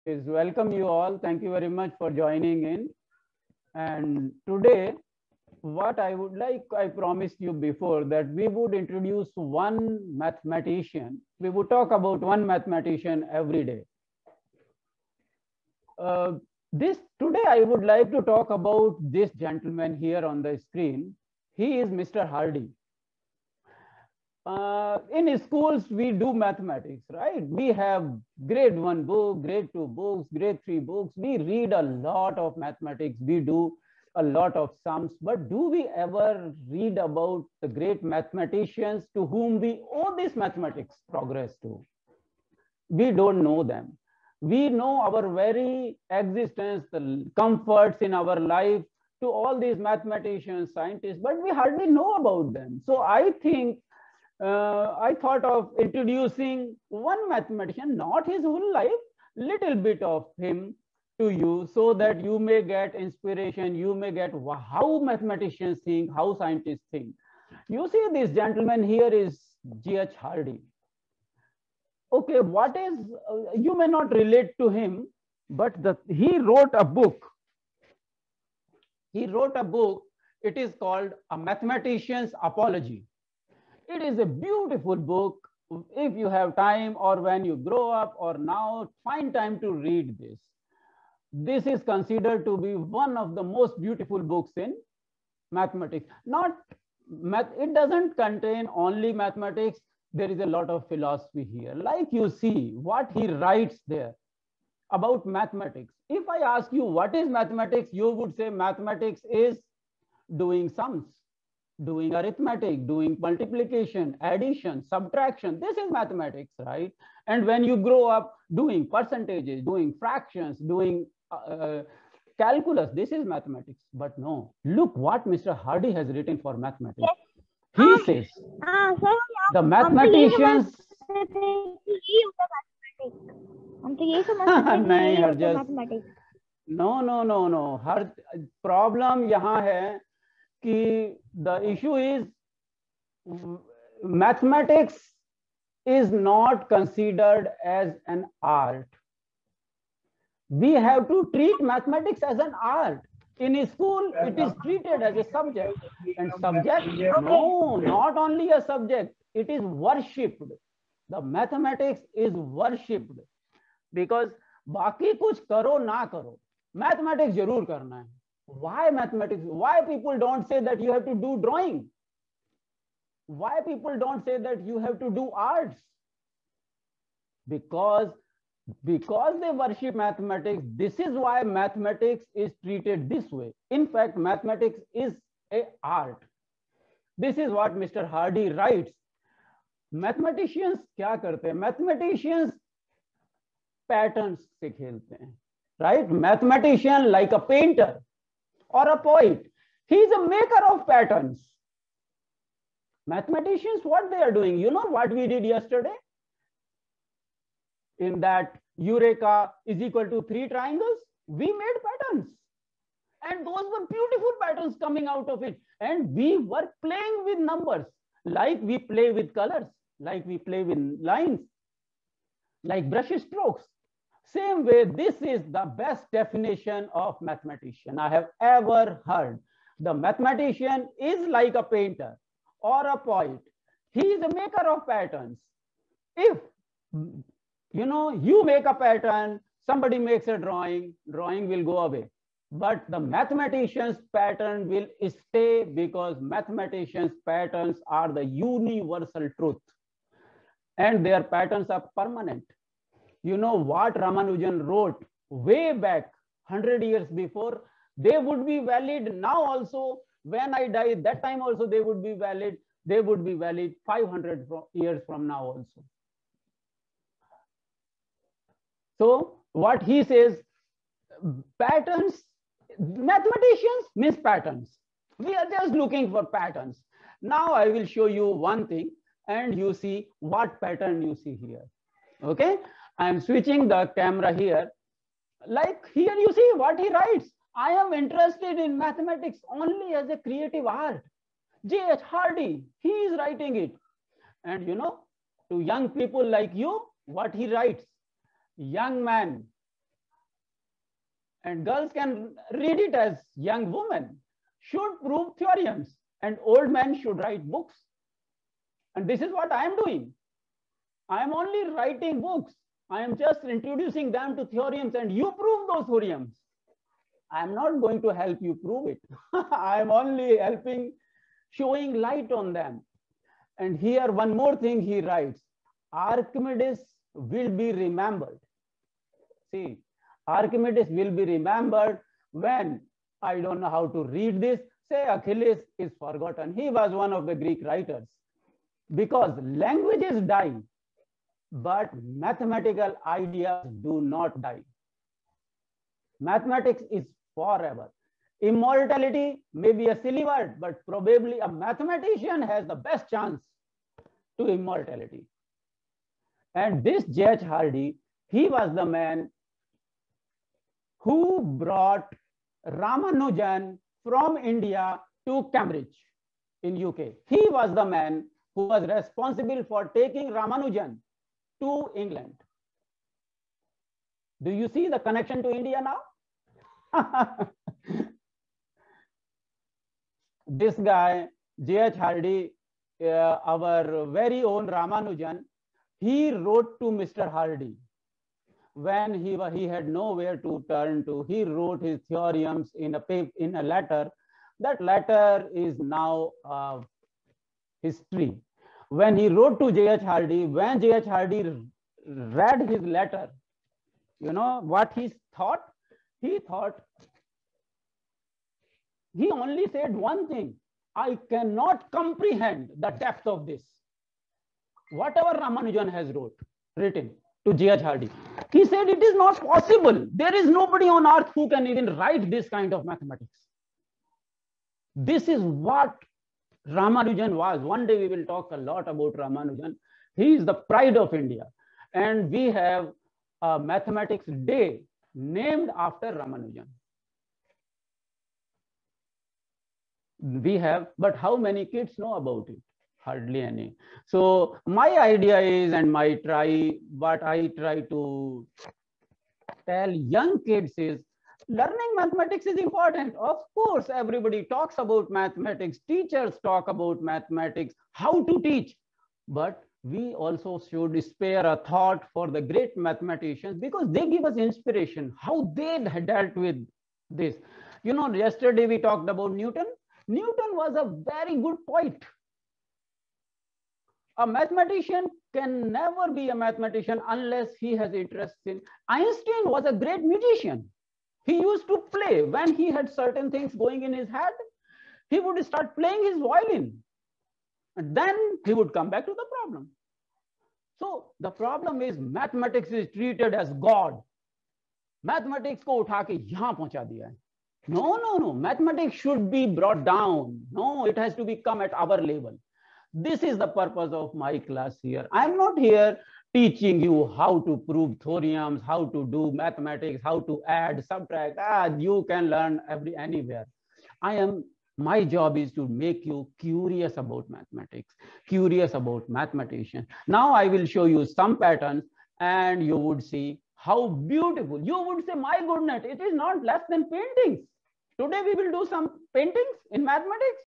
Is welcome you all. Thank you very much for joining in. And today, what I would like, I promised you before that we would introduce one mathematician. We would talk about one mathematician every day. This today, I would like to talk about this gentleman here on the screen. He is Mr. Hardy. In schools, we do mathematics, right? We have grade 1 book, grade 2 books, grade 3 books. We read a lot of mathematics. We do a lot of sums. But do we ever read about the great mathematicians to whom we owe this mathematics progress to? We don't know them. We know our very existence, the comforts in our life to all these mathematicians, scientists, but we hardly know about them. So I think I thought of introducing one mathematician, not his whole life, little bit of him to you so that you may get inspiration, you may get how mathematicians think, how scientists think. You see, this gentleman here is G.H. Hardy. Okay, what is, you may not relate to him, but he wrote a book. He wrote a book, it is called A Mathematician's Apology. It is a beautiful book. If you have time or when you grow up or now, find time to read this. This is considered to be one of the most beautiful books in mathematics. It doesn't contain only mathematics. There is a lot of philosophy here. Like you see what he writes there about mathematics. If I ask you what is mathematics, you would say mathematics is doing sums, doing arithmetic, doing multiplication, addition, subtraction. This is mathematics, right? And when you grow up doing percentages, doing fractions, doing calculus, this is mathematics. But no, look what Mr. Hardy has written for mathematics. He says, the mathematicians... No. Her problem यहाँ है कि the issue is mathematics is not considered as an art. We have to treat mathematics as an art. In school, it is treated as a subject. And subject, no, not only a subject, it is worshipped. The mathematics is worshipped. Because बाकी कुछ करो ना करो, mathematics जरूर करना है. Why mathematics? Why people don't say that you have to do drawing? Why people don't say that you have to do arts? Because they worship mathematics. This is why mathematics is treated this way. In fact, mathematics is an art. This is what Mr. Hardy writes. Mathematicians क्या करते हैं? Mathematicians patterns से खेलते हैं, right? Mathematician like a painter or a poet, he is a maker of patterns. Mathematicians, what they are doing, you know what we did yesterday? In that Eureka is equal to 3 triangles, we made patterns. And those were beautiful patterns coming out of it. And we were playing with numbers, like we play with colors, like we play with lines, like brush strokes. Same way, this is the best definition of mathematician I have ever heard. The mathematician is like a painter or a poet. He is a maker of patterns. If you make a pattern, somebody makes a drawing will go away. But the mathematician's pattern will stay because mathematicians' patterns are the universal truth. And their patterns are permanent. You know what Ramanujan wrote way back 100 years before, they would be valid now also. When I die, that time also they would be valid. They would be valid 500 years from now also. So what he says, patterns, mathematicians means patterns. We are just looking for patterns. Now I will show you one thing and you see what pattern you see here. Okay, I am switching the camera here. Like here you see what he writes. I am interested in mathematics only as a creative art. G.H. Hardy, he is writing it. And to young people like you, what he writes, young man, and girls can read it as young women, should prove theorems, and old men should write books. And this is what I am doing. I am only writing books. I am just introducing them to theorems, and you prove those theorems. I am not going to help you prove it. I am only helping, showing light on them. And here, one more thing he writes, Archimedes will be remembered. See, Archimedes will be remembered when, I don't know how to read this, say Achilles is forgotten. He was one of the Greek writers. Because languages die, but mathematical ideas do not die. Mathematics is forever. Immortality may be a silly word, but probably a mathematician has the best chance to immortality. And this J.H. Hardy, he was the man who brought Ramanujan from India to Cambridge in UK. He was the man who was responsible for taking Ramanujan to England. Do you see the connection to India now? This guy, J.H. Hardy, our very own Ramanujan, he wrote to Mr. Hardy. When he had nowhere to turn to, he wrote his theorems in a letter. That letter is now history. When he wrote to J.H. Hardy, when J.H. Hardy read his letter, you know what he thought? He only said one thing: I cannot comprehend the depth of this. Whatever Ramanujan has written to J.H. Hardy, he said it is not possible. There is nobody on earth who can even write this kind of mathematics. This is what Ramanujan was. One day we will talk a lot about Ramanujan. He is the pride of India. And we have a mathematics day named after Ramanujan. We have, but how many kids know about it? Hardly any. So my idea is, and what I try to tell young kids is, learning mathematics is important. Of course, everybody talks about mathematics. Teachers talk about mathematics, how to teach. But we also should spare a thought for the great mathematicians, because they give us inspiration, how they dealt with this. You know, yesterday we talked about Newton. Newton was a very good poet. A mathematician can never be a mathematician unless he has interest in. Einstein was a great musician. He used to play. When he had certain things going in his head, he would start playing his violin. And then he would come back to the problem. So the problem is mathematics is treated as God. Mathematics को उठा के यहाँ पहुँचा दिया है. No. Mathematics should be brought down. No, it has to become at our level. This is the purpose of my class here. I am not here teaching you how to prove theorems, how to do mathematics, how to add, subtract. You can learn anywhere. My job is to make you curious about mathematics, curious about mathematicians. Now I will show you some patterns and you would see how beautiful. You would say, my goodness, it is not less than paintings. Today we will do some paintings in mathematics.